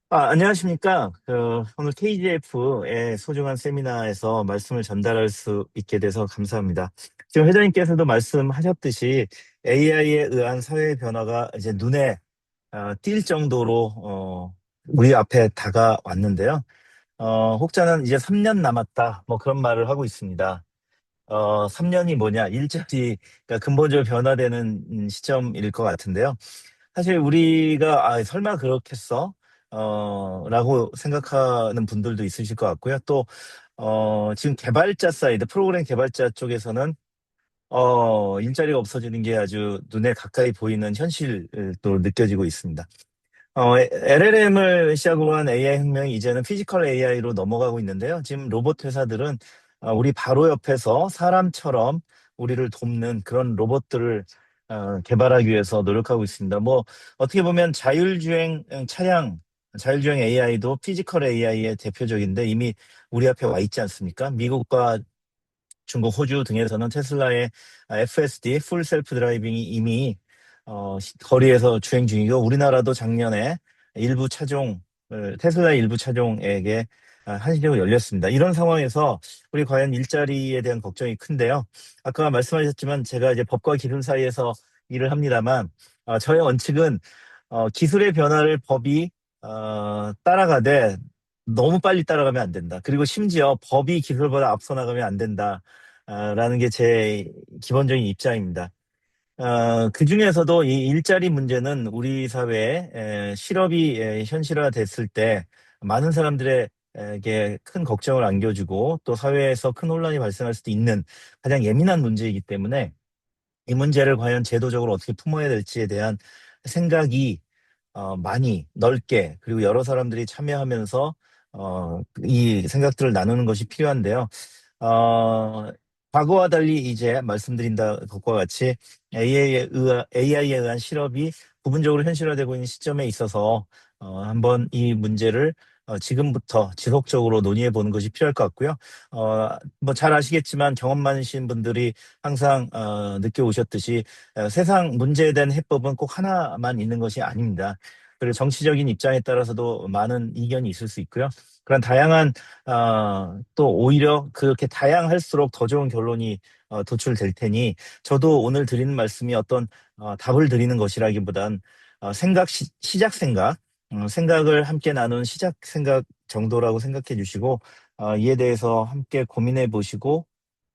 안녕하십니까. 오늘 KGF의 소중한 세미나에서 말씀을 전달할 수 있게 돼서 감사합니다. 지금 회장님께서도 말씀하셨듯이 AI에 의한 사회 변화가 이제 눈에 띌 정도로 우리 앞에 다가왔는데요. 혹자는 이제 3년 남았다, 뭐 그런 말을 하고 있습니다. 3년이 뭐냐, 일자리가 근본적으로 변화되는 시점일 것 같은데요. 사실 우리가 설마 그렇겠어? 라고 생각하는 분들도 있으실 것 같고요. 또 지금 개발자 사이드, 프로그램 개발자 쪽에서는 일자리가 없어지는 게 아주 눈에 가까이 보이는 현실도 느껴지고 있습니다. LLM을 시작으로 한 AI 혁명이 이제는 피지컬 AI로 넘어가고 있는데요. 지금 로봇 회사들은 우리 바로 옆에서 사람처럼 우리를 돕는 그런 로봇들을 개발하기 위해서 노력하고 있습니다. 뭐 어떻게 보면 자율주행 차량, 자율주행 AI도 피지컬 AI의 대표적인데 이미 우리 앞에 와 있지 않습니까? 미국과 중국, 호주 등에서는 테슬라의 FSD, 풀 셀프 드라이빙이 이미 거리에서 주행 중이고 우리나라도 작년에 일부 차종, 테슬라의 일부 차종에게 한시적으로 열렸습니다. 이런 상황에서 우리 과연 일자리에 대한 걱정이 큰데요. 아까 말씀하셨지만 제가 이제 법과 기술 사이에서 일을 합니다만 저의 원칙은 기술의 변화를 법이 따라가되 너무 빨리 따라가면 안 된다. 그리고 심지어 법이 기술보다 앞서 나가면 안 된다. 라는 게 제 기본적인 입장입니다. 그 중에서도 이 일자리 문제는 우리 사회에 실업이 현실화됐을 때 많은 사람들에게 큰 걱정을 안겨주고 또 사회에서 큰 혼란이 발생할 수도 있는 가장 예민한 문제이기 때문에 이 문제를 과연 제도적으로 어떻게 품어야 될지에 대한 생각이 많이 넓게 그리고 여러 사람들이 참여하면서 이 생각들을 나누는 것이 필요한데요. 어, 과거와 달리 이제 말씀드린 것과 같이 AI에 의한 실업이 부분적으로 현실화되고 있는 시점에 있어서 한번 이 문제를 지금부터 지속적으로 논의해 보는 것이 필요할 것 같고요. 뭐 잘 아시겠지만 경험 많으신 분들이 항상 느껴오셨듯이 세상 문제에 대한 해법은 꼭 하나만 있는 것이 아닙니다. 그리고 정치적인 입장에 따라서도 많은 이견이 있을 수 있고요. 그런 다양한 또 오히려 그렇게 다양할수록 더 좋은 결론이 도출될 테니 저도 오늘 드리는 말씀이 어떤 답을 드리는 것이라기보단 시작 생각, 생각을 함께 나눈 시작 생각 정도라고 생각해 주시고 이에 대해서 함께 고민해 보시고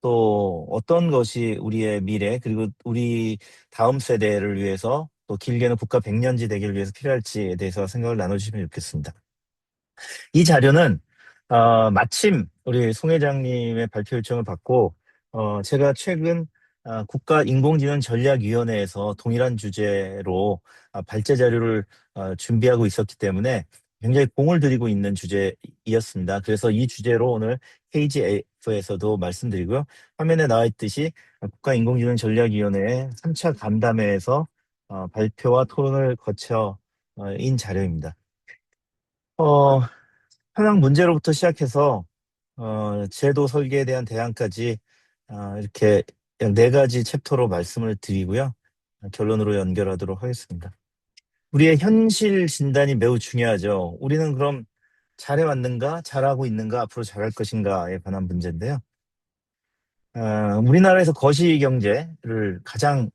또 어떤 것이 우리의 미래 그리고 우리 다음 세대를 위해서 또 길게는 국가 백년지 되기를 위해서 필요할지에 대해서 생각을 나눠주시면 좋겠습니다. 이 자료는 마침 우리 송 회장님의 발표 요청을 받고 제가 최근 국가인공지능전략위원회에서 동일한 주제로 발제 자료를 준비하고 있었기 때문에 굉장히 공을 들이고 있는 주제이었습니다. 그래서 이 주제로 오늘 KGF에서도 말씀드리고요. 화면에 나와 있듯이 국가인공지능전략위원회의 3차 간담회에서 발표와 토론을 거쳐 인 자료입니다. 어, 현황 문제로부터 시작해서 제도 설계에 대한 대안까지 이렇게 약 네 가지 챕터로 말씀을 드리고요. 결론으로 연결하도록 하겠습니다. 우리의 현실 진단이 매우 중요하죠. 우리는 그럼 잘해왔는가, 잘하고 있는가, 앞으로 잘할 것인가에 관한 문제인데요. 우리나라에서 거시경제를 가장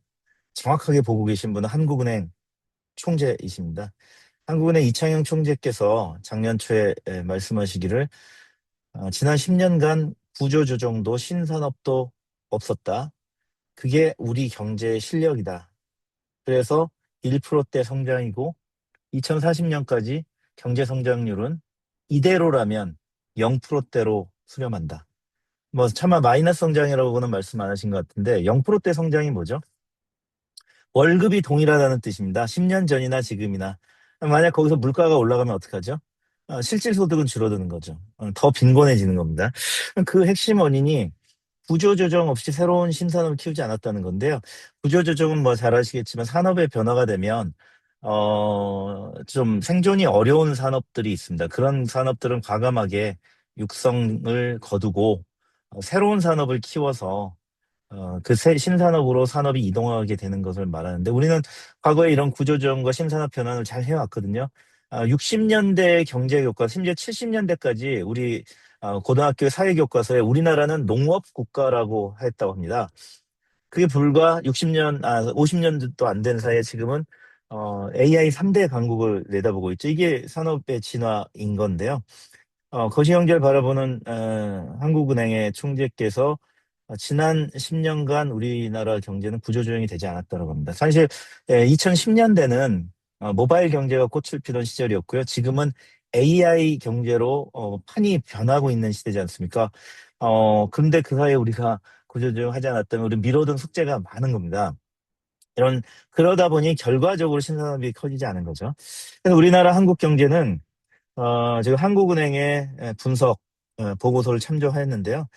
정확하게 보고 계신 분은 한국은행 총재이십니다. 한국은행 이창용 총재께서 작년 초에 말씀하시기를 지난 10년간 구조조정도 신산업도 없었다. 그게 우리 경제의 실력이다. 그래서 1%대 성장이고 2040년까지 경제 성장률은 이대로라면 0%대로 수렴한다. 뭐 차마 마이너스 성장이라고는 말씀 안 하신 것 같은데 0%대 성장이 뭐죠? 월급이 동일하다는 뜻입니다. 10년 전이나 지금이나. 만약 거기서 물가가 올라가면 어떡하죠? 실질 소득은 줄어드는 거죠. 더 빈곤해지는 겁니다. 그 핵심 원인이 구조조정 없이 새로운 신산업을 키우지 않았다는 건데요. 구조조정은 뭐 잘 아시겠지만 산업의 변화가 되면 좀 생존이 어려운 산업들이 있습니다. 그런 산업들은 과감하게 육성을 거두고 새로운 산업을 키워서 그 신산업으로 산업이 이동하게 되는 것을 말하는데 우리는 과거에 이런 구조조정과 신산업 변환을 잘 해왔거든요. 60년대 경제 교과, 심지어 70년대까지 우리 고등학교 사회 교과서에 우리나라는 농업 국가라고 했다고 합니다. 그게 불과 50년도 안 된 사이에 지금은 AI 3대 강국을 내다보고 있죠. 이게 산업의 진화인 건데요. 거시경제를 바라보는 한국은행의 총재께서 지난 10년간 우리나라 경제는 구조조정이 되지 않았다고 합니다. 사실 2010년대는 모바일 경제가 꽃을 피던 시절이었고요. 지금은 AI 경제로 판이 변하고 있는 시대지 않습니까? 그런데 그 사이에 우리가 구조조정하지 않았다면 우리 미뤄둔 숙제가 많은 겁니다. 그러다 보니 결과적으로 신산업이 커지지 않은 거죠. 그래서 우리나라 한국 경제는 지금 한국은행의 분석 보고서를 참조하였는데요.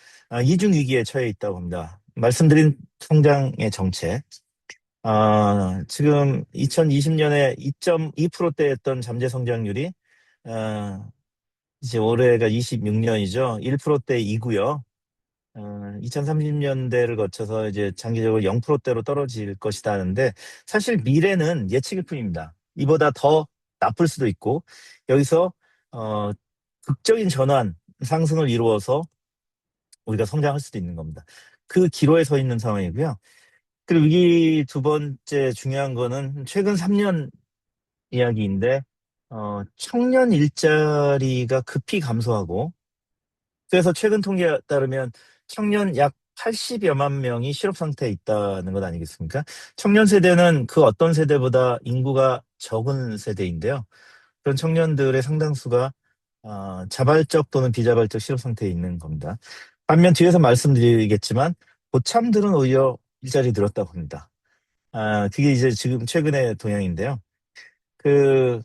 이중 위기에 처해 있다고 합니다. 말씀드린 성장의 정체. 지금 2020년에 2.2%대였던 잠재 성장률이 이제 올해가 26년이죠. 1%대이고요. 2030년대를 거쳐서 이제 장기적으로 0%대로 떨어질 것이다 하는데 사실 미래는 예측일 뿐입니다. 이보다 더 나쁠 수도 있고 여기서 어, 극적인 전환, 상승을 이루어서 우리가 성장할 수도 있는 겁니다. 그 기로에 서 있는 상황이고요. 그리고 이 두 번째 중요한 거는 최근 3년 이야기인데 청년 일자리가 급히 감소하고 그래서 최근 통계에 따르면 청년 약 80여만 명이 실업 상태에 있다는 것 아니겠습니까? 청년 세대는 그 어떤 세대보다 인구가 적은 세대인데요. 그런 청년들의 상당수가 자발적 또는 비자발적 실업 상태에 있는 겁니다. 반면 뒤에서 말씀드리겠지만 고참들은 오히려 일자리 늘었다고 합니다. 그게 이제 지금 최근의 동향인데요. 그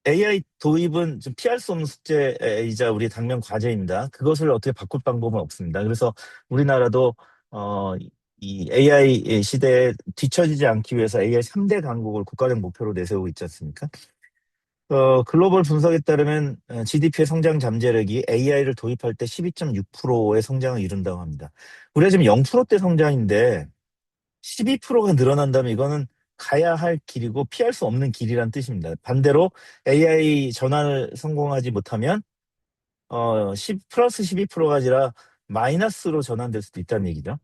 AI 도입은 좀 피할 수 없는 숙제이자 우리 당면 과제입니다. 그것을 어떻게 바꿀 방법은 없습니다. 그래서 우리나라도 어, 이 AI 시대에 뒤처지지 않기 위해서 AI 3대 강국을 국가적 목표로 내세우고 있지 않습니까? 글로벌 분석에 따르면 GDP의 성장 잠재력이 AI를 도입할 때 12.6%의 성장을 이룬다고 합니다. 우리가 지금 0%대 성장인데 12%가 늘어난다면 이거는 가야 할 길이고 피할 수 없는 길이란 뜻입니다. 반대로 AI 전환을 성공하지 못하면 10 플러스 12%가 아니라 마이너스로 전환될 수도 있다는 얘기죠.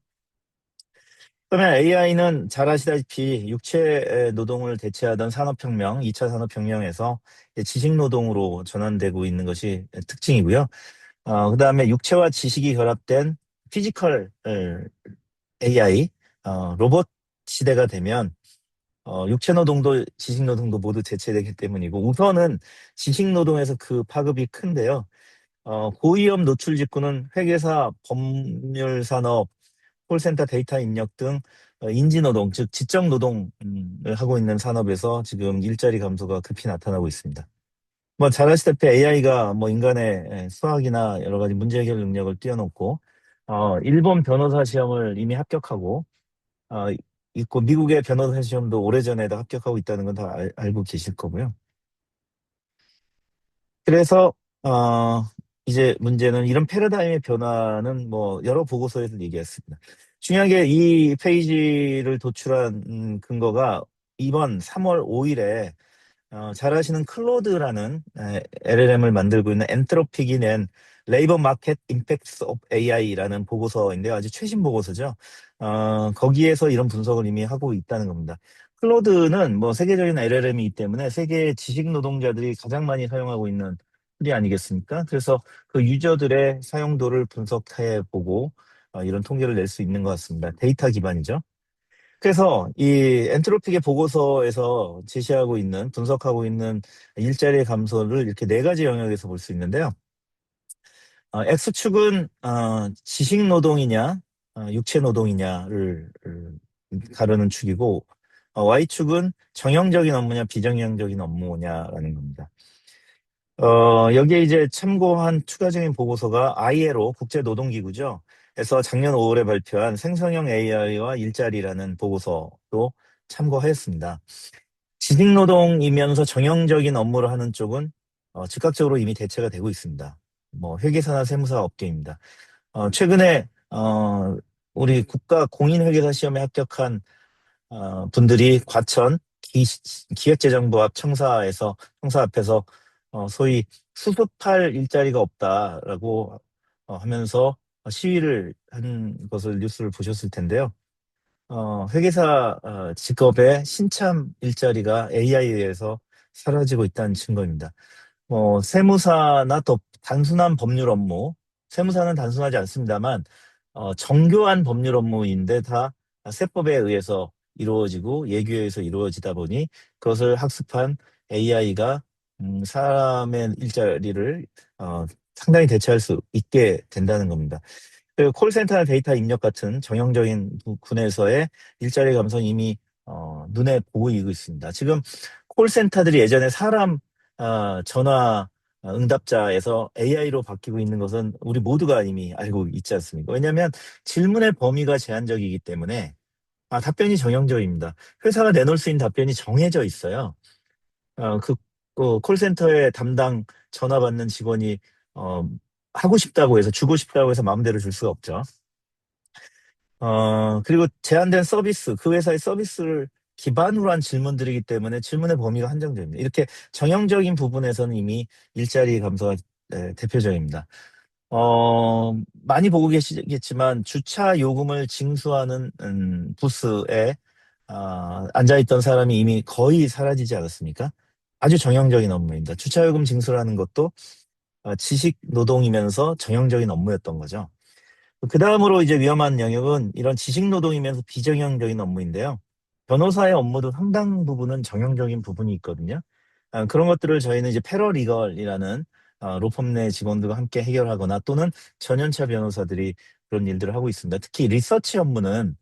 그러면 AI는 잘 아시다시피 육체 노동을 대체하던 산업혁명, 2차 산업혁명에서 지식 노동으로 전환되고 있는 것이 특징이고요. 그다음에 육체와 지식이 결합된 피지컬 AI, 로봇 시대가 되면 육체 노동도 지식 노동도 모두 대체되기 때문이고 우선은 지식 노동에서 그 파급이 큰데요. 고위험 노출 직군은 회계사, 법률 산업, 콜센터 데이터 입력 등 인지 노동, 즉 지적 노동을 하고 있는 산업에서 지금 일자리 감소가 급히 나타나고 있습니다. 뭐 잘 아시다시피 AI가 뭐 인간의 수학이나 여러 가지 문제 해결 능력을 뛰어넘고 일본 변호사 시험을 이미 합격하고 어, 있고 미국의 변호사 시험도 오래전에 다 합격하고 있다는 건 다 알고 계실 거고요. 그래서 이제 문제는 이런 패러다임의 변화는 뭐 여러 보고서에서 얘기했습니다. 중요한 게 이 페이지를 도출한 근거가 이번 3월 5일에 잘 아시는 클로드라는 LLM을 만들고 있는 엔트로픽이 낸 레이버 마켓 임팩트 오브 AI라는 보고서인데요. 아주 최신 보고서죠. 거기에서 이런 분석을 이미 하고 있다는 겁니다. 클로드는 뭐 세계적인 LLM이기 때문에 세계 지식 노동자들이 가장 많이 사용하고 있는 툴이 아니겠습니까? 그래서 그 유저들의 사용도를 분석해 보고 이런 통계를 낼 수 있는 것 같습니다. 데이터 기반이죠. 그래서 이 엔트로픽의 보고서에서 제시하고 있는, 분석하고 있는 일자리의 감소를 이렇게 네 가지 영역에서 볼 수 있는데요. X축은 지식 노동이냐, 육체 노동이냐를 가르는 축이고, Y축은 정형적인 업무냐, 비정형적인 업무냐라는 겁니다. 여기에 이제 참고한 추가적인 보고서가 ILO 국제노동기구죠. 에서 작년 5월에 발표한 생성형 AI와 일자리라는 보고서도 참고하였습니다. 지식노동이면서 정형적인 업무를 하는 쪽은 즉각적으로 이미 대체가 되고 있습니다. 뭐 회계사나 세무사 업계입니다. 최근에 우리 국가 공인회계사 시험에 합격한 분들이 과천 기획재정부합 청사 앞에서 소위 수습할 일자리가 없다라고 하면서 시위를 한 것을 뉴스를 보셨을 텐데요. 회계사 직업의 신참 일자리가 AI에 의해서 사라지고 있다는 증거입니다. 세무사나 더 단순한 법률 업무, 세무사는 단순하지 않습니다만, 정교한 법률 업무인데 다 세법에 의해서 이루어지고 예규에 의해서 이루어지다 보니 그것을 학습한 AI가 사람의 일자리를 상당히 대체할 수 있게 된다는 겁니다. 그리고 콜센터나 데이터 입력 같은 정형적인 군에서의 일자리 감소는 이미 눈에 보이고 있습니다. 지금 콜센터들이 예전에 사람 전화 응답자에서 AI로 바뀌고 있는 것은 우리 모두가 이미 알고 있지 않습니까? 왜냐하면 질문의 범위가 제한적이기 때문에 답변이 정형적입니다. 회사가 내놓을 수 있는 답변이 정해져 있어요. 그 콜센터의 담당 전화 받는 직원이 어, 하고 싶다고 해서 주고 싶다고 해서 마음대로 줄 수가 없죠. 그리고 제한된 서비스, 그 회사의 서비스를 기반으로 한 질문들이기 때문에 질문의 범위가 한정됩니다. 이렇게 정형적인 부분에서는 이미 일자리 감소가 대표적입니다. 많이 보고 계시겠지만 주차 요금을 징수하는 부스에 앉아있던 사람이 이미 거의 사라지지 않았습니까? 아주 정형적인 업무입니다. 주차 요금 징수라는 것도 지식 노동이면서 정형적인 업무였던 거죠. 그 다음으로 이제 위험한 영역은 이런 지식 노동이면서 비정형적인 업무인데요. 변호사의 업무도 상당 부분은 정형적인 부분이 있거든요. 그런 것들을 저희는 이제 패러리걸이라는 로펌 내 직원들과 함께 해결하거나 또는 전연차 변호사들이 그런 일들을 하고 있습니다. 특히 리서치 업무는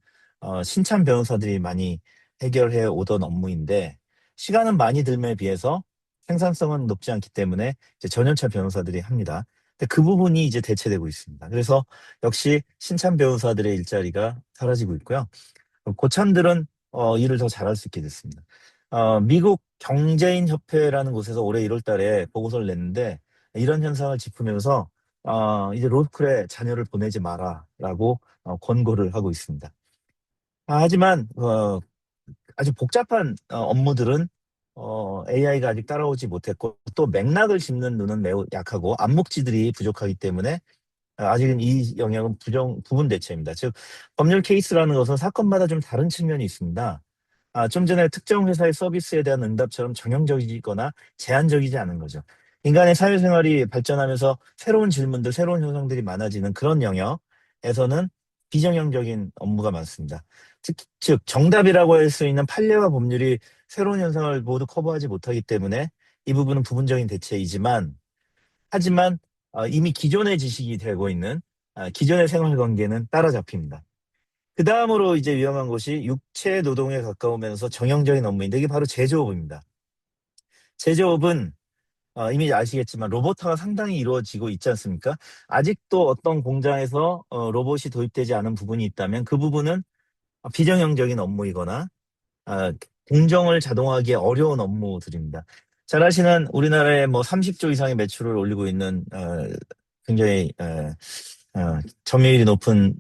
신참 변호사들이 많이 해결해 오던 업무인데 시간은 많이 들에 비해서 생산성은 높지 않기 때문에 이제 전연차 변호사들이 합니다. 근데 그 부분이 이제 대체되고 있습니다. 그래서 역시 신참 변호사들의 일자리가 사라지고 있고요. 고참들은 일을 더 잘할 수 있게 됐습니다. 미국 경제인 협회라는 곳에서 올해 1월 달에 보고서를 냈는데 이런 현상을 짚으면서 이제 로스쿨에 자녀를 보내지 마라라고 권고를 하고 있습니다. 하지만 아주 복잡한 업무들은 AI가 아직 따라오지 못했고 또 맥락을 짚는 눈은 매우 약하고 암묵지들이 부족하기 때문에 아직은 이 영역은 부분 대체입니다. 즉 법률 케이스라는 것은 사건마다 좀 다른 측면이 있습니다. 좀 전에 특정 회사의 서비스에 대한 응답처럼 정형적이거나 제한적이지 않은 거죠. 인간의 사회생활이 발전하면서 새로운 질문들, 새로운 현상들이 많아지는 그런 영역에서는 비정형적인 업무가 많습니다. 즉 정답이라고 할 수 있는 판례와 법률이 새로운 현상을 모두 커버하지 못하기 때문에 이 부분은 부분적인 대체이지만 하지만 이미 기존의 지식이 되고 있는 기존의 생활관계는 따라잡힙니다. 그 다음으로 이제 위험한 것이 육체 노동에 가까우면서 정형적인 업무인데 이게 바로 제조업입니다. 제조업은 이미 아시겠지만 로봇화가 상당히 이루어지고 있지 않습니까? 아직도 어떤 공장에서 로봇이 도입되지 않은 부분이 있다면 그 부분은 비정형적인 업무이거나 아, 공정을 자동화하기 어려운 업무들입니다. 잘 아시는 우리나라의 뭐 30조 이상의 매출을 올리고 있는 굉장히 점유율이 높은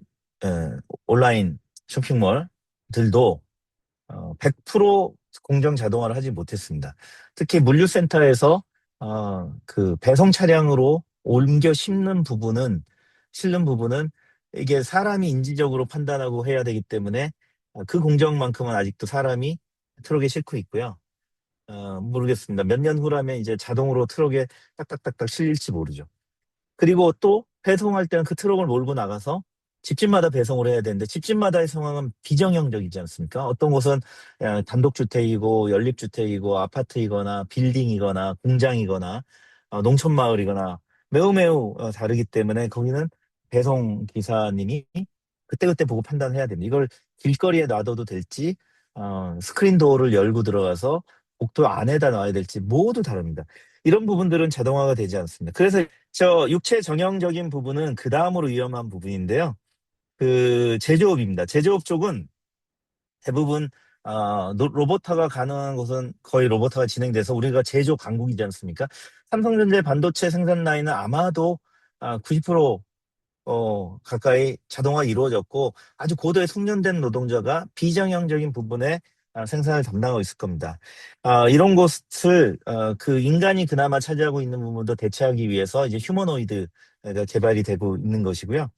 온라인 쇼핑몰들도 100% 공정 자동화를 하지 못했습니다. 특히 물류센터에서 그 배송 차량으로 옮겨 실는 부분은 이게 사람이 인지적으로 판단하고 해야 되기 때문에 그 공정만큼은 아직도 사람이 트럭에 싣고 있고요. 모르겠습니다. 몇 년 후라면 이제 자동으로 트럭에 딱딱딱딱 실릴지 모르죠. 그리고 또 배송할 때는 그 트럭을 몰고 나가서 집집마다 배송을 해야 되는데 집집마다의 상황은 비정형적이지 않습니까? 어떤 곳은 단독주택이고 연립주택이고 아파트이거나 빌딩이거나 공장이거나 농촌마을이거나 매우 매우 다르기 때문에 거기는 배송 기사님이 그때그때 보고 판단해야 됩니다. 이걸 길거리에 놔둬도 될지 스크린 도어를 열고 들어가서 복도 안에다 놔야 될지 모두 다릅니다. 이런 부분들은 자동화가 되지 않습니다. 그래서 저 육체 정형적인 부분은 그 다음으로 위험한 부분인데요. 그 제조업입니다. 제조업 쪽은 대부분 로봇화가 가능한 곳은 거의 로봇화가 진행돼서 우리가 제조 강국이지 않습니까? 삼성전자 반도체 생산 라인은 아마도 90% 가까이 자동화 이루어졌고 아주 고도의 숙련된 노동자가 비정형적인 부분에 생산을 담당하고 있을 겁니다. 이런 곳을 그 인간이 그나마 차지하고 있는 부분도 대체하기 위해서 이제 휴머노이드가 개발이 되고 있는 것이고요.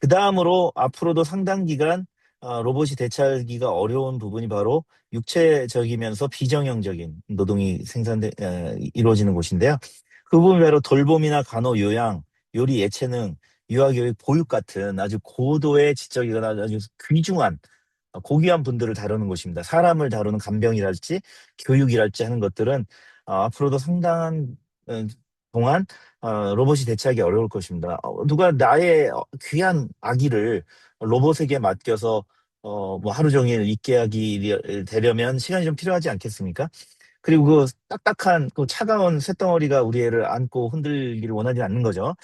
그 다음으로 앞으로도 상당 기간 로봇이 대체하기가 어려운 부분이 바로 육체적이면서 비정형적인 노동이 이루어지는 곳인데요. 그 부분이 바로 돌봄이나 간호, 요양, 요리, 예체능, 유아교육, 보육 같은 아주 고도의 지적이거나 아주 귀중한 고귀한 분들을 다루는 곳입니다. 사람을 다루는 간병이랄지 교육이랄지 하는 것들은 앞으로도 상당한 어, 동안 로봇이 대체하기 어려울 것입니다. 누가 나의 귀한 아기를 로봇에게 맡겨서 뭐 하루 종일 있게 하기 되려면 시간이 좀 필요하지 않겠습니까? 그리고 그 딱딱한 그 차가운 쇳덩어리가 우리 애를 안고 흔들기를 원하지 않는 거죠.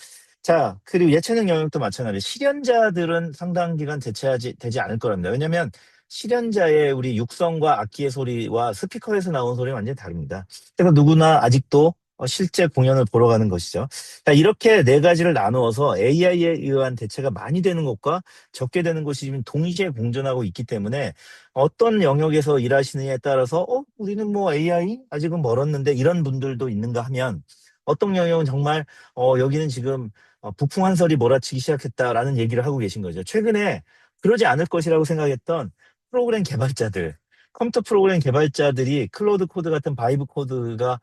자, 그리고 예체능 영역도 마찬가지. 실현자들은 상당 기간 대체하지 되지 않을 거랍니다. 왜냐하면 실현자의 우리 육성과 악기의 소리와 스피커에서 나온 소리는 완전히 다릅니다. 그래서 누구나 아직도 실제 공연을 보러 가는 것이죠. 자, 이렇게 네 가지를 나누어서 AI에 의한 대체가 많이 되는 것과 적게 되는 것이 지금 동시에 공존하고 있기 때문에 어떤 영역에서 일하시느냐에 따라서 우리는 뭐 AI 아직은 멀었는데 이런 분들도 있는가 하면 어떤 영역은 정말 여기는 지금 부풍 한설이 몰아치기 시작했다라는 얘기를 하고 계신 거죠. 최근에 그러지 않을 것이라고 생각했던 프로그램 개발자들, 컴퓨터 프로그램 개발자들이 클로드 코드 같은 바이브 코드가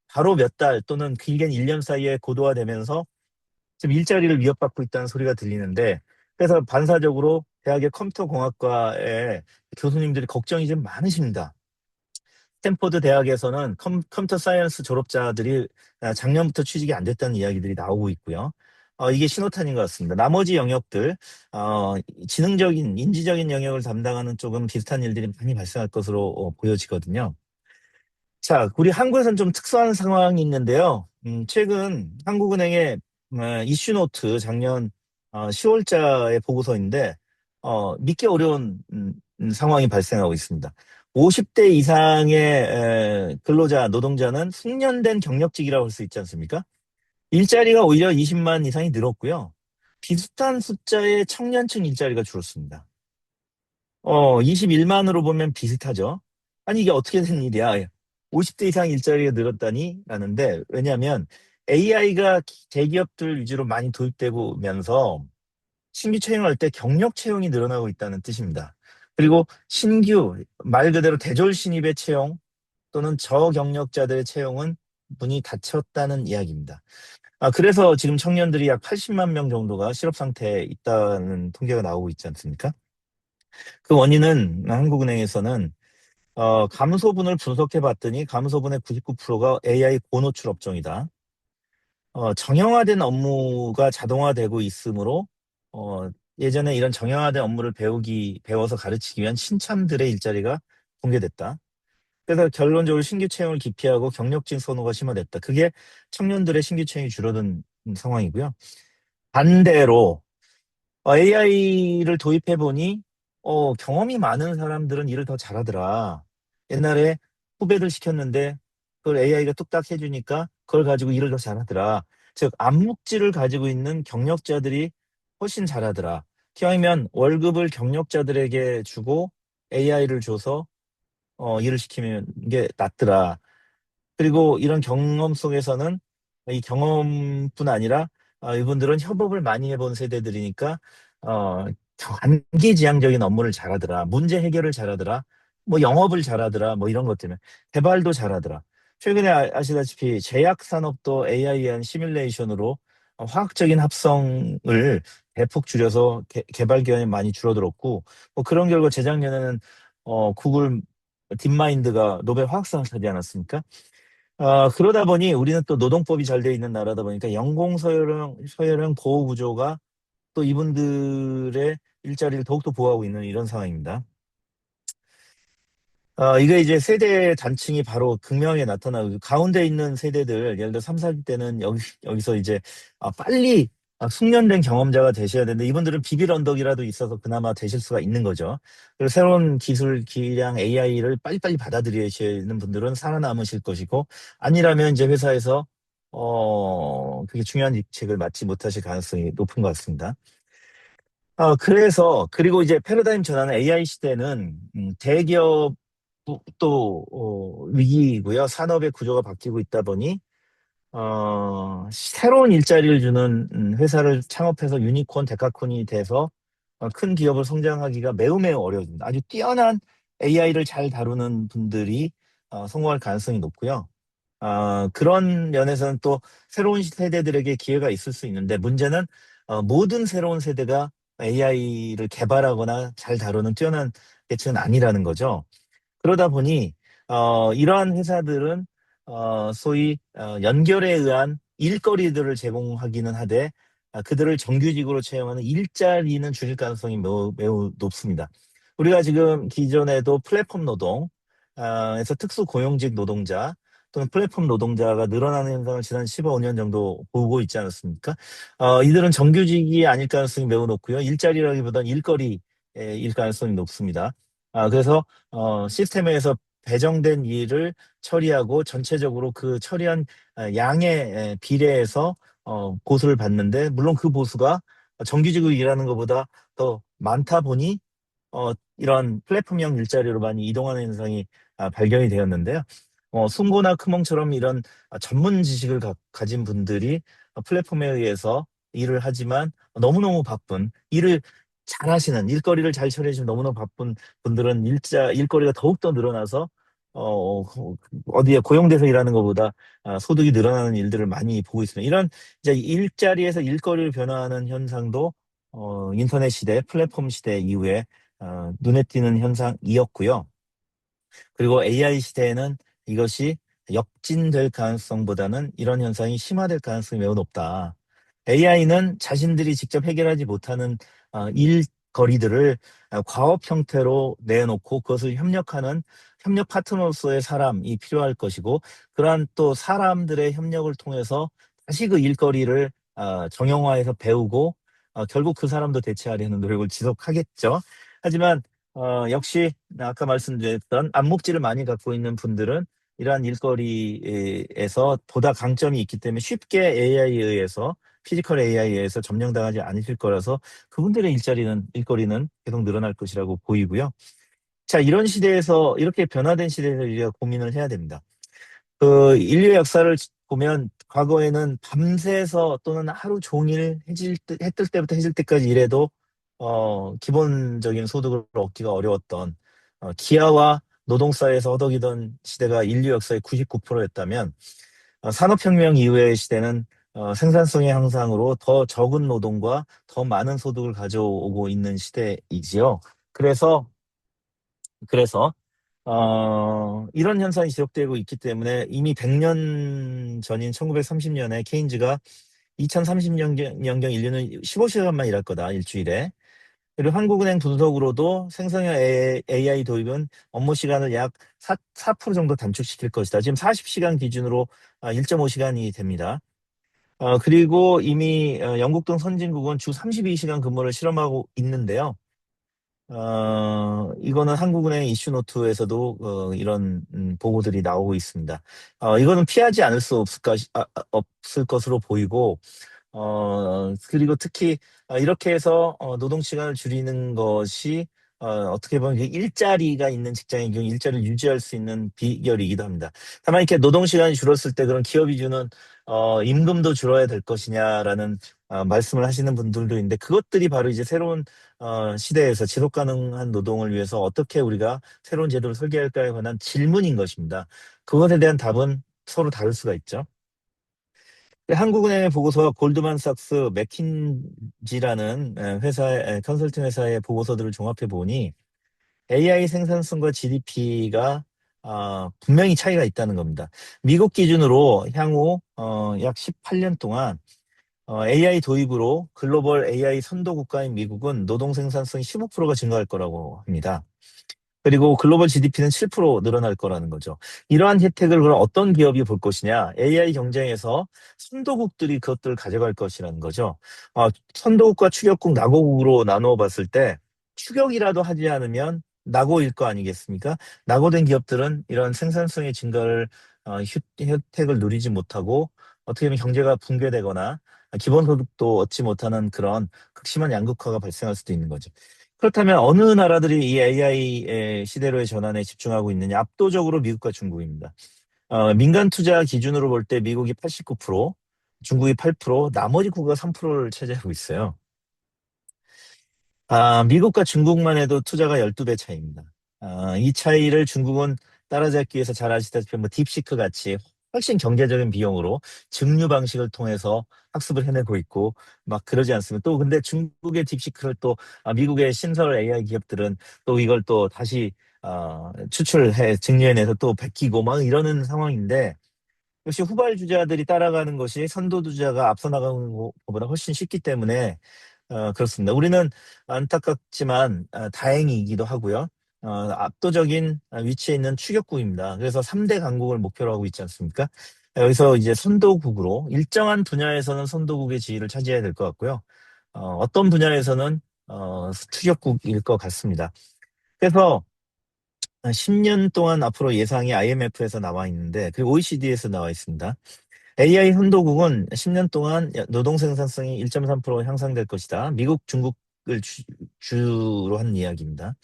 바로 몇 달 또는 길게는 1년 사이에 고도화되면서 지금 일자리를 위협받고 있다는 소리가 들리는데 그래서 반사적으로 대학의 컴퓨터 공학과의 교수님들이 걱정이 좀 많으십니다. 스탠포드 대학에서는 컴퓨터 사이언스 졸업자들이 작년부터 취직이 안 됐다는 이야기들이 나오고 있고요. 이게 신호탄인 것 같습니다. 나머지 영역들, 어, 지능적인, 인지적인 영역을 담당하는 쪽은 비슷한 일들이 많이 발생할 것으로 보여지거든요. 자, 우리 한국에서는 좀 특수한 상황이 있는데요. 최근 한국은행의 이슈노트 작년 10월자의 보고서인데 믿기 어려운 상황이 발생하고 있습니다. 50대 이상의 근로자, 노동자는 숙련된 경력직이라고 할 수 있지 않습니까? 일자리가 오히려 20만 이상이 늘었고요. 비슷한 숫자의 청년층 일자리가 줄었습니다. 21만으로 보면 비슷하죠. 아니, 이게 어떻게 된 일이야? 50대 이상 일자리가 늘었다니? 라는데, 왜냐하면 AI가 대기업들 위주로 많이 도입되면서 신규 채용할 때 경력 채용이 늘어나고 있다는 뜻입니다. 그리고 신규, 말 그대로 대졸 신입의 채용 또는 저경력자들의 채용은 문이 닫혔다는 이야기입니다. 그래서 지금 청년들이 약 80만 명 정도가 실업 상태에 있다는 통계가 나오고 있지 않습니까? 그 원인은 한국은행에서는 감소분을 분석해 봤더니 감소분의 99%가 AI 고노출 업종이다. 정형화된 업무가 자동화되고 있으므로 예전에 이런 정형화된 업무를 배워서 가르치기 위한 신참들의 일자리가 붕괴됐다. 그래서 결론적으로 신규 채용을 기피하고 경력직 선호가 심화됐다. 그게 청년들의 신규 채용이 줄어든 상황이고요. 반대로 AI를 도입해 보니 경험이 많은 사람들은 일을 더 잘하더라. 옛날에 후배들 시켰는데 그걸 AI가 뚝딱 해주니까 그걸 가지고 일을 더 잘하더라. 즉 암묵지를 가지고 있는 경력자들이 훨씬 잘하더라. 기왕이면 월급을 경력자들에게 주고 AI를 줘서 일을 시키면 이게 낫더라. 그리고 이런 경험 속에서는 이 경험뿐 아니라 이분들은 협업을 많이 해본 세대들이니까 어, 관계지향적인 업무를 잘하더라. 문제 해결을 잘하더라. 뭐 영업을 잘하더라. 뭐 이런 것 때문에 개발도 잘하더라. 최근에 아시다시피 제약 산업도 AI에 의한 시뮬레이션으로 화학적인 합성을 대폭 줄여서 개발 기간이 많이 줄어들었고 뭐 그런 결과 재작년에는 구글 딥마인드가 노벨 화학상을 차지 않았습니까? 그러다 보니 우리는 또 노동법이 잘 돼 있는 나라다 보니까 연공서열형 보호구조가 또 이분들의 일자리를 더욱더 보호하고 있는 이런 상황입니다. 이게 이제 세대 단층이 바로 극명하게 나타나고 가운데 있는 세대들 예를 들어 3, 40대는 여기서 이제 빨리 숙련된 경험자가 되셔야 되는데 이분들은 비빌 언덕이라도 있어서 그나마 되실 수가 있는 거죠. 그리고 새로운 기술 기량 AI를 빨리빨리 받아들이시는 분들은 살아남으실 것이고 아니라면 이제 회사에서 그게 중요한 직책을 맡지 못하실 가능성이 높은 것 같습니다. 그래서 그리고 이제 패러다임 전환은 AI 시대는 대기업 위기이고요. 산업의 구조가 바뀌고 있다 보니 새로운 일자리를 주는 회사를 창업해서 유니콘, 데카콘이 돼서 큰 기업을 성장하기가 매우 매우 어려워집니다. 아주 뛰어난 AI를 잘 다루는 분들이 성공할 가능성이 높고요. 그런 면에서는 또 새로운 세대들에게 기회가 있을 수 있는데 문제는 모든 새로운 세대가 AI를 개발하거나 잘 다루는 뛰어난 계층은 아니라는 거죠. 그러다 보니 이러한 회사들은 소위 연결에 의한 일거리들을 제공하기는 하되 그들을 정규직으로 채용하는 일자리는 줄일 가능성이 매우, 매우 높습니다. 우리가 지금 기존에도 플랫폼 노동에서 특수 고용직 노동자 또는 플랫폼 노동자가 늘어나는 현상을 지난 15년 정도 보고 있지 않았습니까? 이들은 정규직이 아닐 가능성이 매우 높고요. 일자리라기보다는 일거리일 가능성이 높습니다. 그래서 시스템에서 배정된 일을 처리하고 전체적으로 그 처리한 양의 비례해서 보수를 받는데 물론 그 보수가 정규직으로 일하는 것보다 더 많다 보니 이런 플랫폼형 일자리로 많이 이동하는 현상이 발견이 되었는데요. 승고나 크몽처럼 이런 전문 지식을 가진 분들이 플랫폼에 의해서 일을 하지만 너무너무 바쁜 일을 잘하시는 일거리를 잘 처리해주면 너무너무 바쁜 분들은 일거리가 더욱더 늘어나서 어디에 고용돼서 일하는 것보다 소득이 늘어나는 일들을 많이 보고 있습니다. 이런 이제 일자리에서 일거리를 변화하는 현상도 인터넷 시대, 플랫폼 시대 이후에 눈에 띄는 현상이었고요. 그리고 AI 시대에는 이것이 역진될 가능성보다는 이런 현상이 심화될 가능성이 매우 높다. AI는 자신들이 직접 해결하지 못하는 일거리들을 과업 형태로 내놓고 그것을 협력 파트너로서의 사람이 필요할 것이고 그러한 또 사람들의 협력을 통해서 다시 그 일거리를 정형화해서 배우고 결국 그 사람도 대체하려는 노력을 지속하겠죠. 하지만 역시 아까 말씀드렸던 안목지를 많이 갖고 있는 분들은 이러한 일거리에서 보다 강점이 있기 때문에 쉽게 AI에 의해서 피지컬 AI에 의해서 점령당하지 않으실 거라서 그분들의 일거리는 계속 늘어날 것이라고 보이고요. 자, 이런 시대에서 이렇게 변화된 시대에서 우리가 고민을 해야 됩니다. 그 인류의 역사를 보면 과거에는 밤새서 또는 하루 종일 해 뜰 때부터 해질 때까지 일해도 기본적인 소득을 얻기가 어려웠던 기아와 노동사회에서 허덕이던 시대가 인류 역사의 99%였다면 산업혁명 이후의 시대는 생산성의 향상으로 더 적은 노동과 더 많은 소득을 가져오고 있는 시대이지요. 그래서 그래서 이런 현상이 지속되고 있기 때문에 이미 100년 전인 1930년에 케인즈가 2030년경 인류는 15시간만 일할 거다, 일주일에. 그리고 한국은행 분석으로도 생성형 AI 도입은 업무 시간을 약 4% 정도 단축시킬 것이다. 지금 40시간 기준으로 1.5시간이 됩니다. 그리고 이미 영국 등 선진국은 주 32시간 근무를 실험하고 있는데요. 이거는 한국은행 이슈노트에서도 이런 보고들이 나오고 있습니다. 이거는 피하지 않을 수 없을 것으로 보이고, 그리고 특히 이렇게 해서 노동 시간을 줄이는 것이 어떻게 보면 일자리가 있는 직장의 경우 일자리를 유지할 수 있는 비결이기도 합니다. 다만 이렇게 노동 시간이 줄었을 때 그런 기업이 주는 임금도 줄어야 될 것이냐라는 말씀을 하시는 분들도 있는데 그것들이 바로 이제 새로운 시대에서 지속 가능한 노동을 위해서 어떻게 우리가 새로운 제도를 설계할까에 관한 질문인 것입니다. 그것에 대한 답은 서로 다를 수가 있죠. 한국은행의 보고서와 골드만삭스, 맥킨지라는 컨설팅 회사의 보고서들을 종합해 보니 AI 생산성과 GDP가 분명히 차이가 있다는 겁니다. 미국 기준으로 향후 약 18년 동안 AI 도입으로 글로벌 AI 선도 국가인 미국은 노동 생산성이 15%가 증가할 거라고 합니다. 그리고 글로벌 GDP는 7% 늘어날 거라는 거죠. 이러한 혜택을 그럼 어떤 기업이 볼 것이냐? AI 경쟁에서 선도국들이 그것들을 가져갈 것이라는 거죠. 선도국과 추격국, 낙오국으로 나누어 봤을 때 추격이라도 하지 않으면 낙오일 거 아니겠습니까? 낙오된 기업들은 이런 생산성의 증가를 혜택을 누리지 못하고 어떻게 보면 경제가 붕괴되거나 기본소득도 얻지 못하는 그런 극심한 양극화가 발생할 수도 있는 거죠. 그렇다면 어느 나라들이 이 AI의 시대로의 전환에 집중하고 있느냐? 압도적으로 미국과 중국입니다. 민간 투자 기준으로 볼 때 미국이 89%, 중국이 8%, 나머지 국가 3%를 차지하고 있어요. 미국과 중국만 해도 투자가 12배 차이입니다. 이 차이를 중국은 따라잡기 위해서 잘 아시다시피 뭐 딥시크 같이 훨씬 경제적인 비용으로 증류 방식을 통해서 학습을 해내고 있고 막 그러지 않습니까? 또 근데 중국의 딥시크를 또 미국의 신설 AI 기업들은 또 이걸 또 다시 추출해 증류해내서 또 베끼고 막 이러는 상황인데 역시 후발주자들이 따라가는 것이 선도주자가 앞서 나가는 것보다 훨씬 쉽기 때문에 그렇습니다. 우리는 안타깝지만 다행이기도 하고요. 압도적인 위치에 있는 추격국입니다. 그래서 3대 강국을 목표로 하고 있지 않습니까? 여기서 이제 선도국으로 일정한 분야에서는 선도국의 지위를 차지해야 될 것 같고요. 어떤 분야에서는 추격국일 것 같습니다. 그래서 10년 동안 앞으로 예상이 IMF에서 나와 있는데 그리고 OECD에서 나와 있습니다. AI 선도국은 10년 동안 노동 생산성이 1.3% 향상될 것이다. 미국, 중국을 주로 한 이야기입니다.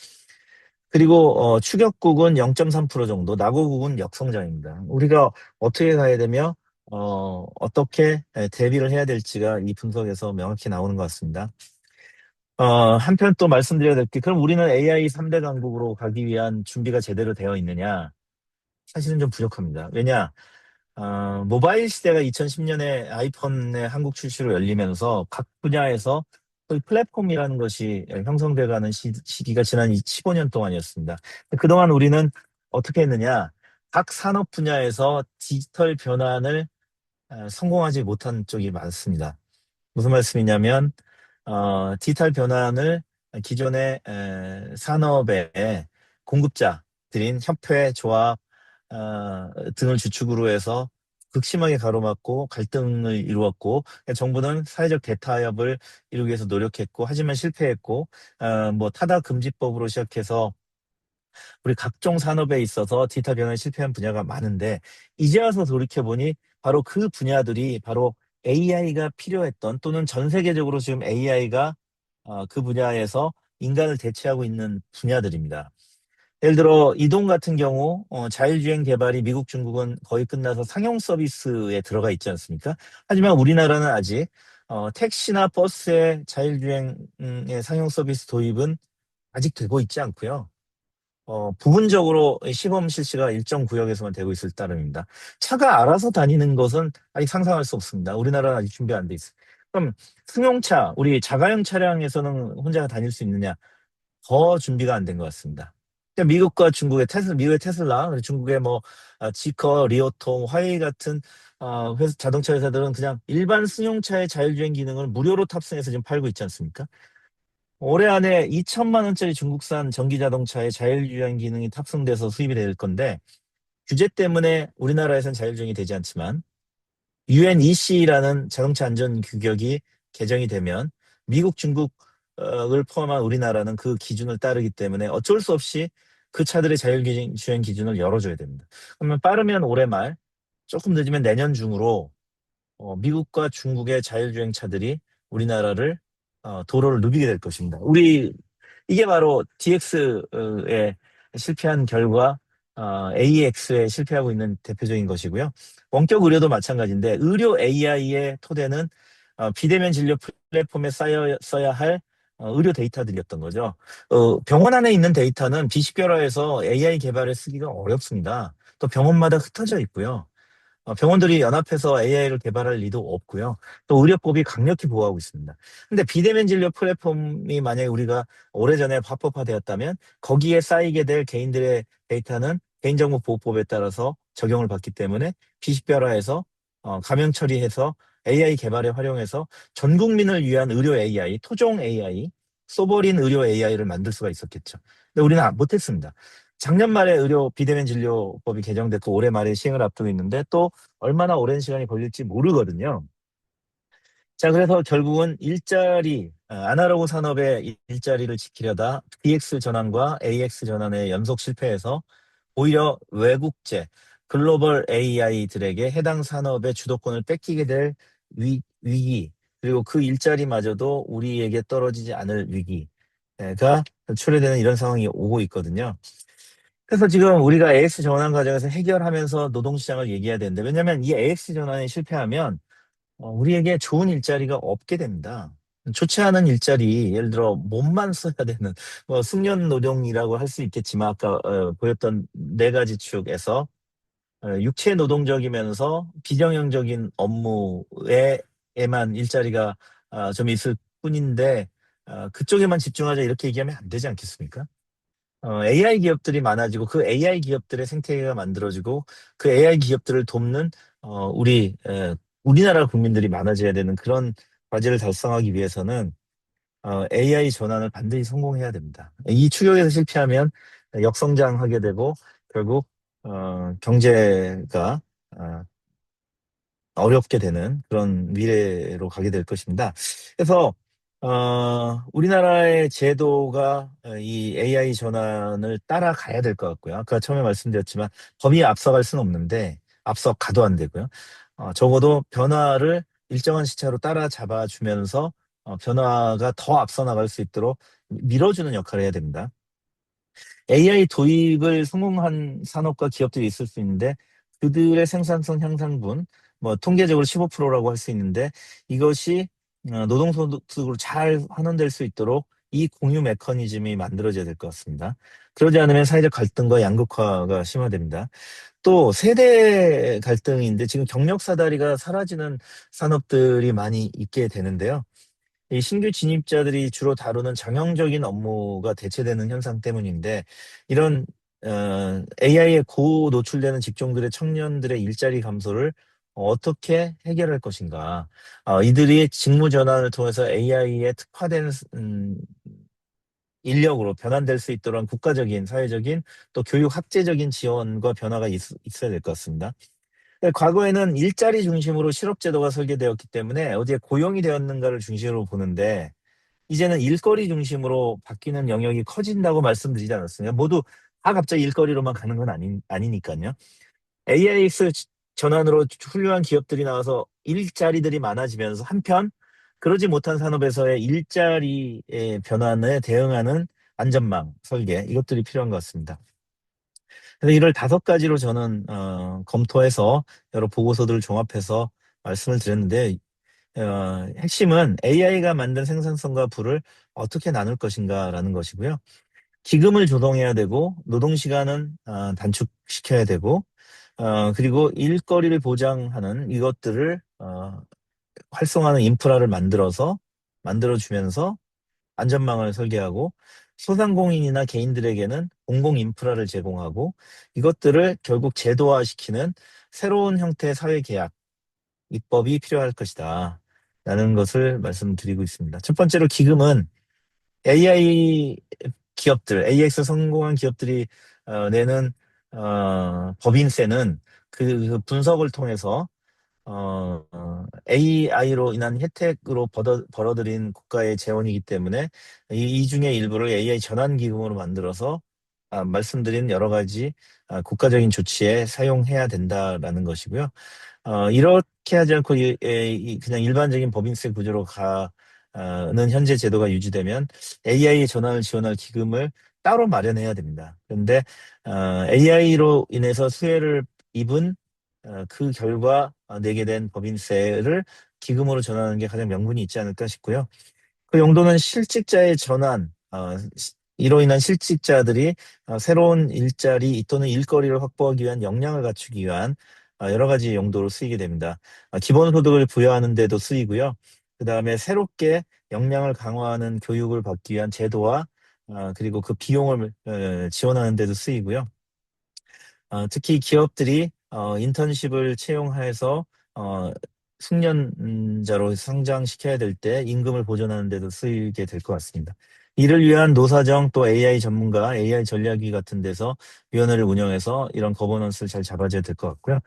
그리고 추격국은 0.3% 정도, 낙오국은 역성장입니다. 우리가 어떻게 가야 되며 어떻게 대비를 해야 될지가 이 분석에서 명확히 나오는 것 같습니다. 한편 또 말씀드려야 될 게, 그럼 우리는 AI 3대 강국으로 가기 위한 준비가 제대로 되어 있느냐? 사실은 좀 부족합니다. 왜냐? 모바일 시대가 2010년에 아이폰의 한국 출시로 열리면서 각 분야에서 소위 플랫폼이라는 것이 형성돼가는 시기가 지난 15년 동안이었습니다. 그동안 우리는 어떻게 했느냐? 각 산업 분야에서 디지털 변환을 성공하지 못한 쪽이 많습니다. 무슨 말씀이냐면 디지털 변환을 기존의 산업의 공급자들인 협회, 조합 등을 주축으로 해서 극심하게 가로막고 갈등을 이루었고 정부는 사회적 대타협을 이루기 위해서 노력했고 하지만 실패했고 뭐 타다 금지법으로 시작해서 우리 각종 산업에 있어서 디지털 변화에 실패한 분야가 많은데 이제 와서 돌이켜보니 바로 그 분야들이 바로 AI가 필요했던 또는 전 세계적으로 지금 AI가 그 분야에서 인간을 대체하고 있는 분야들입니다. 예를 들어 이동 같은 경우 자율주행 개발이 미국, 중국은 거의 끝나서 상용 서비스에 들어가 있지 않습니까? 하지만 우리나라는 아직 택시나 버스의 자율주행의 상용 서비스 도입은 아직 되고 있지 않고요. 부분적으로 시범 실시가 일정 구역에서만 되고 있을 따름입니다. 차가 알아서 다니는 것은 아직 상상할 수 없습니다. 우리나라는 아직 준비 안 돼 있어요. 그럼 승용차, 우리 자가용 차량에서는 혼자 다닐 수 있느냐? 더 준비가 안 된 것 같습니다. 그러니까 미국과 중국의 미국의 테슬라, 그리고 중국의 뭐 지커, 리오통, 화웨이 같은 자동차 회사들은 그냥 일반 승용차의 자율주행 기능을 무료로 탑승해서 지금 팔고 있지 않습니까? 올해 안에 2천만 원짜리 중국산 전기 자동차에 자율주행 기능이 탑승돼서 수입이 될 건데 규제 때문에 우리나라에선 자율주행이 되지 않지만 UNEC라는 자동차 안전 규격이 개정이 되면 미국, 중국을 포함한 우리나라는 그 기준을 따르기 때문에 어쩔 수 없이 그 차들의 자율주행 기준을 열어줘야 됩니다. 그러면 빠르면 올해 말, 조금 늦으면 내년 중으로 미국과 중국의 자율주행 차들이 우리나라를 도로를 누비게 될 것입니다. 이게 바로 DX에 실패한 결과 AX에 실패하고 있는 대표적인 것이고요. 원격 의료도 마찬가지인데 의료 AI의 토대는 비대면 진료 플랫폼에 써야 할 의료 데이터들이었던 거죠. 병원 안에 있는 데이터는 비식별화해서 AI 개발에 쓰기가 어렵습니다. 또 병원마다 흩어져 있고요. 병원들이 연합해서 AI를 개발할 리도 없고요. 또 의료법이 강력히 보호하고 있습니다. 근데 비대면 진료 플랫폼이 만약에 우리가 오래전에 합법화되었다면 거기에 쌓이게 될 개인들의 데이터는 개인정보보호법에 따라서 적용을 받기 때문에 비식별화해서 감염 처리해서 AI 개발에 활용해서 전 국민을 위한 의료 AI, 토종 AI, 소버린 의료 AI를 만들 수가 있었겠죠. 근데 우리는 못했습니다. 작년 말에 의료 비대면 진료법이 개정됐고 올해 말에 시행을 앞두고 있는데 또 얼마나 오랜 시간이 걸릴지 모르거든요. 자, 그래서 결국은 아날로그 산업의 일자리를 지키려다 DX 전환과 AX 전환의 연속 실패에서 오히려 외국제, 글로벌 AI들에게 해당 산업의 주도권을 뺏기게 될 위기, 그리고 그 일자리마저도 우리에게 떨어지지 않을 위기. 초래되는 이런 상황이 오고 있거든요. 그래서 지금 우리가 AX 전환 과정에서 해결하면서 노동시장을 얘기해야 되는데, 왜냐하면 이 AX 전환이 실패하면 우리에게 좋은 일자리가 없게 됩니다. 좋지 않은 일자리, 예를 들어 몸만 써야 되는 숙련 노동이라고 할 수 있겠지만, 아까 보였던 네 가지 축에서 육체 노동적이면서 비정형적인 업무에만 일자리가 좀 있을 뿐인데, 그쪽에만 집중하자 이렇게 얘기하면 안 되지 않겠습니까? AI 기업들이 많아지고 그 AI 기업들의 생태계가 만들어지고 그 AI 기업들을 돕는 우리나라 국민들이 많아져야 되는 그런 과제를 달성하기 위해서는 AI 전환을 반드시 성공해야 됩니다. 이 추격에서 실패하면 역성장하게 되고 결국 경제가 어, 어렵게 되는 그런 미래로 가게 될 것입니다. 그래서 우리나라의 제도가 이 AI 전환을 따라가야 될 것 같고요. 아까 처음에 말씀드렸지만 법이 앞서갈 수는 없는데 앞서가도 안 되고요. 적어도 변화를 일정한 시차로 따라잡아 주면서 변화가 더 앞서 나갈 수 있도록 밀어주는 역할을 해야 됩니다. AI 도입을 성공한 산업과 기업들이 있을 수 있는데 그들의 생산성 향상분, 통계적으로 15%라고 할 수 있는데 이것이 노동소득으로 잘 환원될 수 있도록 이 공유 메커니즘이 만들어져야 될 것 같습니다. 그러지 않으면 사회적 갈등과 양극화가 심화됩니다. 또 세대 갈등인데 지금 경력 사다리가 사라지는 산업들이 많이 있게 되는데요. 이 신규 진입자들이 주로 다루는 정형적인 업무가 대체되는 현상 때문인데 이런 AI에 고 노출되는 직종들의 청년들의 일자리 감소를 어떻게 해결할 것인가? 이들이 직무 전환을 통해서 AI에 특화된 인력으로 변환될 수 있도록 국가적인, 사회적인 또 교육 학제적인 지원과 변화가 있어야 될 것 같습니다. 과거에는 일자리 중심으로 실업제도가 설계되었기 때문에 어디에 고용이 되었는가를 중심으로 보는데 이제는 일거리 중심으로 바뀌는 영역이 커진다고 말씀드리지 않았습니까? 모두 다 갑자기 일거리로만 가는 건 아니니까요. AIX 전환으로 훌륭한 기업들이 나와서 일자리들이 많아지면서 한편 그러지 못한 산업에서의 일자리의 변환에 대응하는 안전망 설계 이것들이 필요한 것 같습니다. 그래서 이를 다섯 가지로 저는 검토해서 여러 보고서들을 종합해서 말씀을 드렸는데 핵심은 AI가 만든 생산성과 부를 어떻게 나눌 것인가라는 것이고요. 기금을 조성해야 되고 노동시간은 단축시켜야 되고 그리고 일거리를 보장하는 이것들을 활성화하는 인프라를 만들어주면서 안전망을 설계하고 소상공인이나 개인들에게는 공공 인프라를 제공하고 이것들을 결국 제도화시키는 새로운 형태의 사회계약, 입법이 필요할 것이다. 라는 것을 말씀드리고 있습니다. 첫 번째로 기금은 AI 기업들, AX 성공한 기업들이 내는 법인세는 그 분석을 통해서 AI로 인한 혜택으로 벌어들인 국가의 재원이기 때문에 이 중에 일부를 AI 전환 기금으로 만들어서 말씀드린 여러 가지 국가적인 조치에 사용해야 된다라는 것이고요. 이렇게 하지 않고 그냥 일반적인 법인세 구조로 가는 현재 제도가 유지되면 AI 전환을 지원할 기금을 따로 마련해야 됩니다. 그런데 AI로 인해서 수혜를 입은 그 결과 내게 된 법인세를 기금으로 전환하는 게 가장 명분이 있지 않을까 싶고요. 그 용도는 실직자의 전환, 이로 인한 실직자들이 새로운 일자리 또는 일거리를 확보하기 위한 역량을 갖추기 위한 여러 가지 용도로 쓰이게 됩니다. 기본소득을 부여하는 데도 쓰이고요. 그 다음에 새롭게 역량을 강화하는 교육을 받기 위한 제도와 그리고 그 비용을 지원하는 데도 쓰이고요. 특히 기업들이 인턴십을 채용해서 숙련자로 성장시켜야 될 때 임금을 보존하는 데도 쓰이게 될 것 같습니다. 이를 위한 노사정 또 AI 전문가, AI 전략위 같은 데서 위원회를 운영해서 이런 거버넌스를 잘 잡아줘야 될 것 같고요.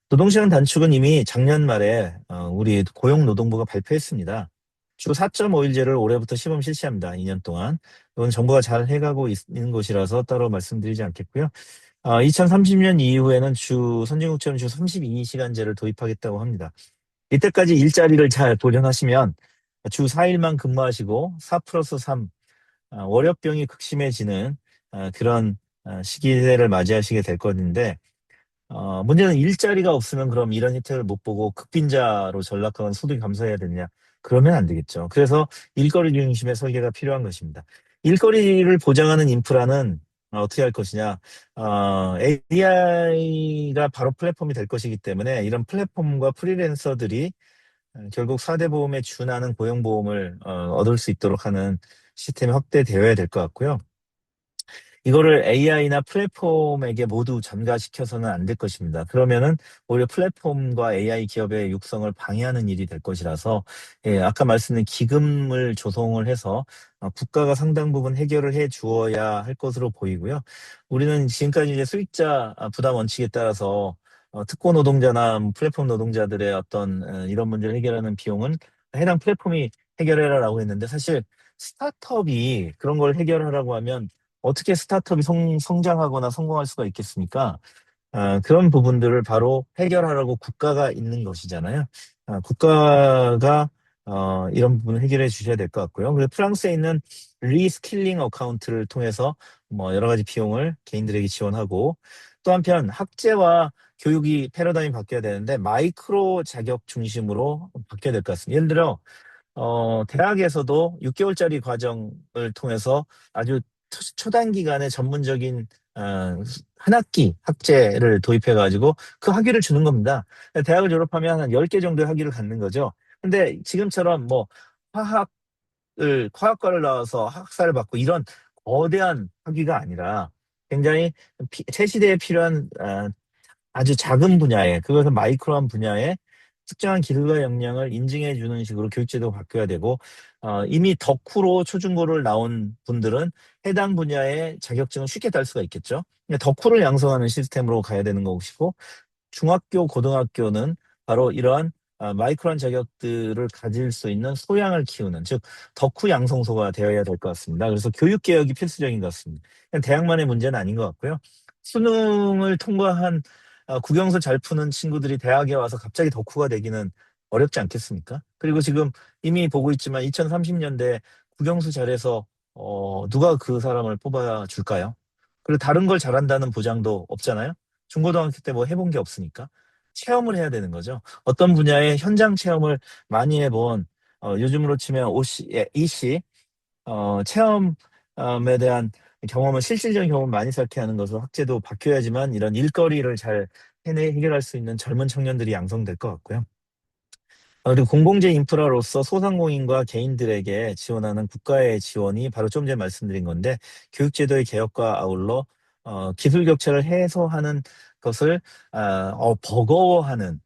노동시간 단축은 이미 작년 말에 우리 고용노동부가 발표했습니다. 주 4.5일제를 올해부터 시범 실시합니다. 2년 동안. 이건 정부가 잘 해가고 있는 곳이라서 따로 말씀드리지 않겠고요. 2030년 이후에는 선진국처럼 주 32시간제를 도입하겠다고 합니다. 이때까지 일자리를 잘 도전하시면 주 4일만 근무하시고 4 플러스 3, 월요병이 극심해지는 그런 시기를 맞이하시게 될 건데, 문제는 일자리가 없으면 그럼 이런 혜택을 못 보고 극빈자로 전락하거나 소득이 감소해야 되느냐? 그러면 안 되겠죠. 그래서 일거리 중심의 설계가 필요한 것입니다. 일거리를 보장하는 인프라는 어떻게 할 것이냐? AI가 바로 플랫폼이 될 것이기 때문에 이런 플랫폼과 프리랜서들이 결국 4대 보험에 준하는 고용보험을 얻을 수 있도록 하는 시스템이 확대되어야 될 것 같고요. 이거를 AI나 플랫폼에게 모두 전가시켜서는 안 될 것입니다. 그러면은 오히려 플랫폼과 AI 기업의 육성을 방해하는 일이 될 것이라서, 예, 아까 말씀드린 기금을 조성을 해서 국가가 상당 부분 해결을 해 주어야 할 것으로 보이고요. 우리는 지금까지 이제 수익자 부담 원칙에 따라서 특고 노동자나 플랫폼 노동자들의 어떤 이런 문제를 해결하는 비용은 해당 플랫폼이 해결해라라고 했는데, 사실 스타트업이 그런 걸 해결하라고 하면 어떻게 스타트업이 성장하거나 성공할 수가 있겠습니까? 그런 부분들을 바로 해결하라고 국가가 있는 것이잖아요. 국가가 이런 부분을 해결해 주셔야 될 것 같고요. 그리고 프랑스에 있는 리스킬링 어카운트를 통해서 뭐 여러 가지 비용을 개인들에게 지원하고, 또 한편 학제와 교육이 패러다임이 바뀌어야 되는데 마이크로 자격 중심으로 바뀌어야 될 것 같습니다. 예를 들어 대학에서도 6개월짜리 과정을 통해서 아주 초단기간에 전문적인 한 학기 학제를 도입해가지고 그 학위를 주는 겁니다. 대학을 졸업하면 한 10개 정도의 학위를 갖는 거죠. 근데 지금처럼 뭐 화학과를 나와서 학사를 받고 이런 거대한 학위가 아니라 굉장히 최시대에 필요한 아주 작은 분야에, 그것은 마이크로한 분야에 특정한 기술과 역량을 인증해 주는 식으로 교육제도가 바뀌어야 되고, 이미 덕후로 초중고를 나온 분들은 해당 분야의 자격증을 쉽게 딸 수가 있겠죠. 그러니까 덕후를 양성하는 시스템으로 가야 되는 것이고, 중학교, 고등학교는 바로 이러한 마이크로한 자격들을 가질 수 있는 소양을 키우는, 즉 덕후 양성소가 되어야 될 것 같습니다. 그래서 교육 개혁이 필수적인 것 같습니다. 그냥 대학만의 문제는 아닌 것 같고요. 수능을 통과한 국영수 잘 푸는 친구들이 대학에 와서 갑자기 덕후가 되기는 어렵지 않겠습니까? 그리고 지금 이미 보고 있지만 2030년대 국영수 잘해서 누가 그 사람을 뽑아 줄까요? 그리고 다른 걸 잘한다는 보장도 없잖아요. 중고등학교 때 뭐 해본 게 없으니까 체험을 해야 되는 거죠. 어떤 분야의 현장 체험을 많이 해본 요즘으로 치면 이씨 체험에 대한 경험을 실질적인 경험을 많이 쌓게 하는 것으로 학제도 바뀌어야지만 이런 일거리를 잘 해결할 수 있는 젊은 청년들이 양성될 것 같고요. 그리고 공공재 인프라로서 소상공인과 개인들에게 지원하는 국가의 지원이 바로 좀 전에 말씀드린 건데, 교육제도의 개혁과 아울러 기술 격차를 해소하는 것을 버거워하는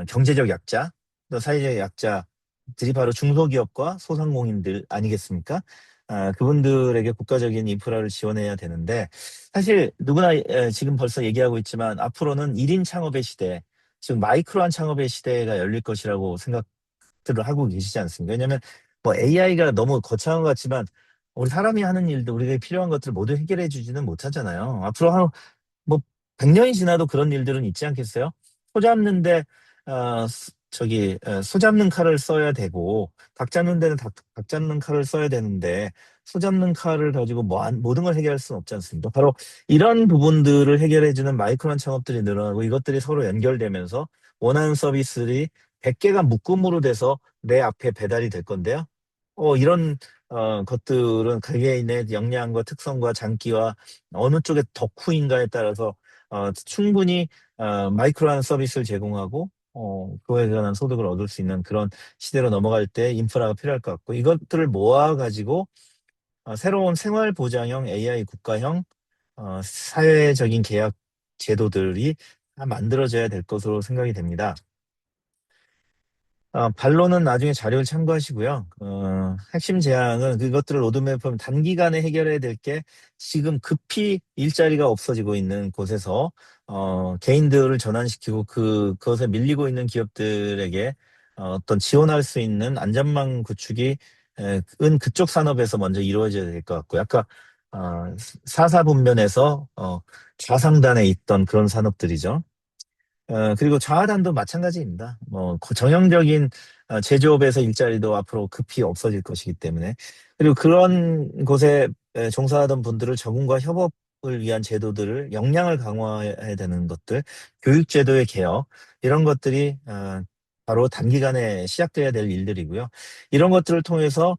경제적 약자, 또 사회적 약자들이 바로 중소기업과 소상공인들 아니겠습니까? 그분들에게 국가적인 인프라를 지원해야 되는데, 사실 누구나 지금 벌써 얘기하고 있지만 앞으로는 1인 창업의 시대, 즉 마이크로한 창업의 시대가 열릴 것이라고 생각들을 하고 계시지 않습니까? 왜냐하면 뭐 AI가 너무 거창한 것 같지만 우리 사람이 하는 일도 우리가 필요한 것들을 모두 해결해 주지는 못하잖아요. 앞으로 뭐 100년이 지나도 그런 일들은 있지 않겠어요? 소 잡는데 소 잡는 칼을 써야 되고 닭 잡는 데는 닭 잡는 칼을 써야 되는데 소 잡는 칼을 가지고 모든 걸 해결할 수는 없지 않습니까? 바로 이런 부분들을 해결해주는 마이크로한 창업들이 늘어나고 이것들이 서로 연결되면서 원하는 서비스들이 100개가 묶음으로 돼서 내 앞에 배달이 될 건데요. 이런 것들은 개개인의 역량과 특성과 장기와 어느 쪽에 덕후인가에 따라서 충분히 마이크로한 서비스를 제공하고 그거에 관한 소득을 얻을 수 있는 그런 시대로 넘어갈 때 인프라가 필요할 것 같고, 이것들을 모아가지고 새로운 생활보장형 AI 국가형 사회적인 계약 제도들이 다 만들어져야 될 것으로 생각이 됩니다. 반론은 나중에 자료를 참고하시고요. 핵심 제안은 그것들을 로드맵 보면 단기간에 해결해야 될 게 지금 급히 일자리가 없어지고 있는 곳에서 개인들을 전환시키고 그것에 밀리고 있는 기업들에게 어떤 지원할 수 있는 안전망 구축이 은 그쪽 산업에서 먼저 이루어져야 될 것 같고요. 아까 사사분면에서 좌상단에 있던 그런 산업들이죠. 그리고 좌하단도 마찬가지입니다. 뭐, 그 정형적인 제조업에서 일자리도 앞으로 급히 없어질 것이기 때문에. 그리고 그런 곳에 종사하던 분들을 적응과 협업을 위한 제도들을 역량을 강화해야 되는 것들, 교육제도의 개혁, 이런 것들이 바로 단기간에 시작돼야 될 일들이고요. 이런 것들을 통해서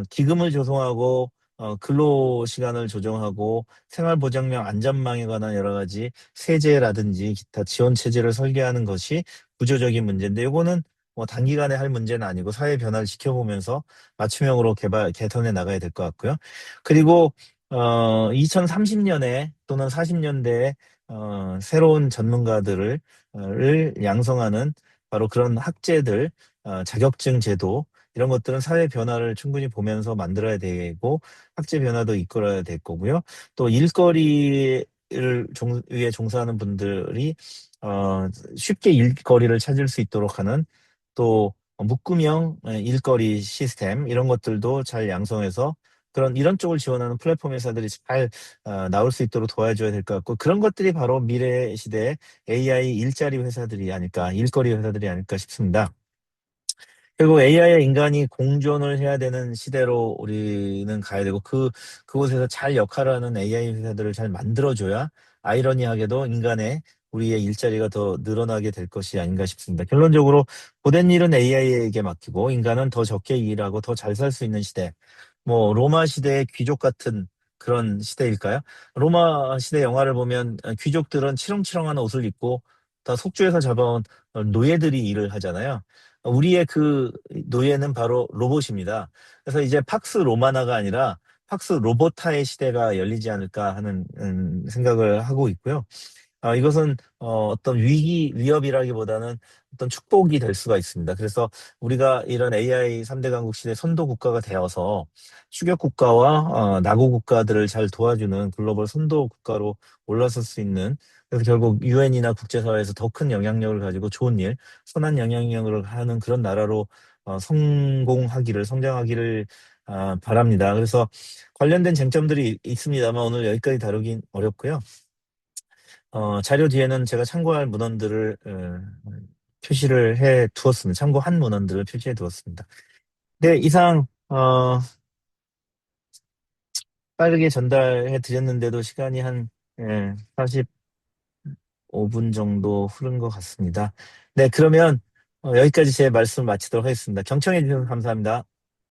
기금을 조성하고 근로 시간을 조정하고 생활보장명 안전망에 관한 여러 가지 세제라든지 기타 지원 체제를 설계하는 것이 구조적인 문제인데, 이거는 뭐 단기간에 할 문제는 아니고 사회 변화를 지켜보면서 맞춤형으로 개선해 나가야 될 것 같고요. 그리고 2030년에 또는 40년대에 새로운 전문가들을 양성하는 바로 그런 학제들, 자격증 제도, 이런 것들은 사회 변화를 충분히 보면서 만들어야 되고 학제 변화도 이끌어야 될 거고요. 또 일거리를 위해 종사하는 분들이 쉽게 일거리를 찾을 수 있도록 하는 또 묶음형 일거리 시스템, 이런 것들도 잘 양성해서 그런 이런 쪽을 지원하는 플랫폼 회사들이 잘 나올 수 있도록 도와줘야 될 것 같고, 그런 것들이 바로 미래 시대의 AI 일자리 회사들이 아닐까, 일거리 회사들이 아닐까 싶습니다. 그리고 AI와 인간이 공존을 해야 되는 시대로 우리는 가야 되고, 그곳에서 잘 역할을 하는 AI 회사들을 잘 만들어줘야 아이러니하게도 우리의 일자리가 더 늘어나게 될 것이 아닌가 싶습니다. 결론적으로 고된 일은 AI에게 맡기고 인간은 더 적게 일하고 더 잘 살 수 있는 시대. 뭐 로마 시대의 귀족 같은 그런 시대일까요? 로마 시대 영화를 보면 귀족들은 치렁치렁한 옷을 입고 다 속주에서 잡아온 노예들이 일을 하잖아요. 우리의 그 노예는 바로 로봇입니다. 그래서 이제 팍스 로마나가 아니라 팍스 로보타의 시대가 열리지 않을까 하는 생각을 하고 있고요. 이것은 어떤 위협이라기보다는 어떤 축복이 될 수가 있습니다. 그래서 우리가 이런 AI 3대 강국 시대 선도 국가가 되어서 추격 국가와 낙후 국가들을 잘 도와주는 글로벌 선도 국가로 올라설 수 있는, 그래서 결국 유엔이나 국제사회에서 더 큰 영향력을 가지고 좋은 일, 선한 영향력을 하는 그런 나라로 성장하기를 바랍니다. 그래서 관련된 쟁점들이 있습니다만 오늘 여기까지 다루긴 어렵고요. 자료 뒤에는 제가 참고할 문헌들을 표시를 해 두었습니다. 참고한 문헌들을 표시해 두었습니다. 네, 이상 빠르게 전달해 드렸는데도 시간이 한 45분 정도 흐른 것 같습니다. 네, 그러면 여기까지 제 말씀 마치도록 하겠습니다. 경청해 주셔서 감사합니다.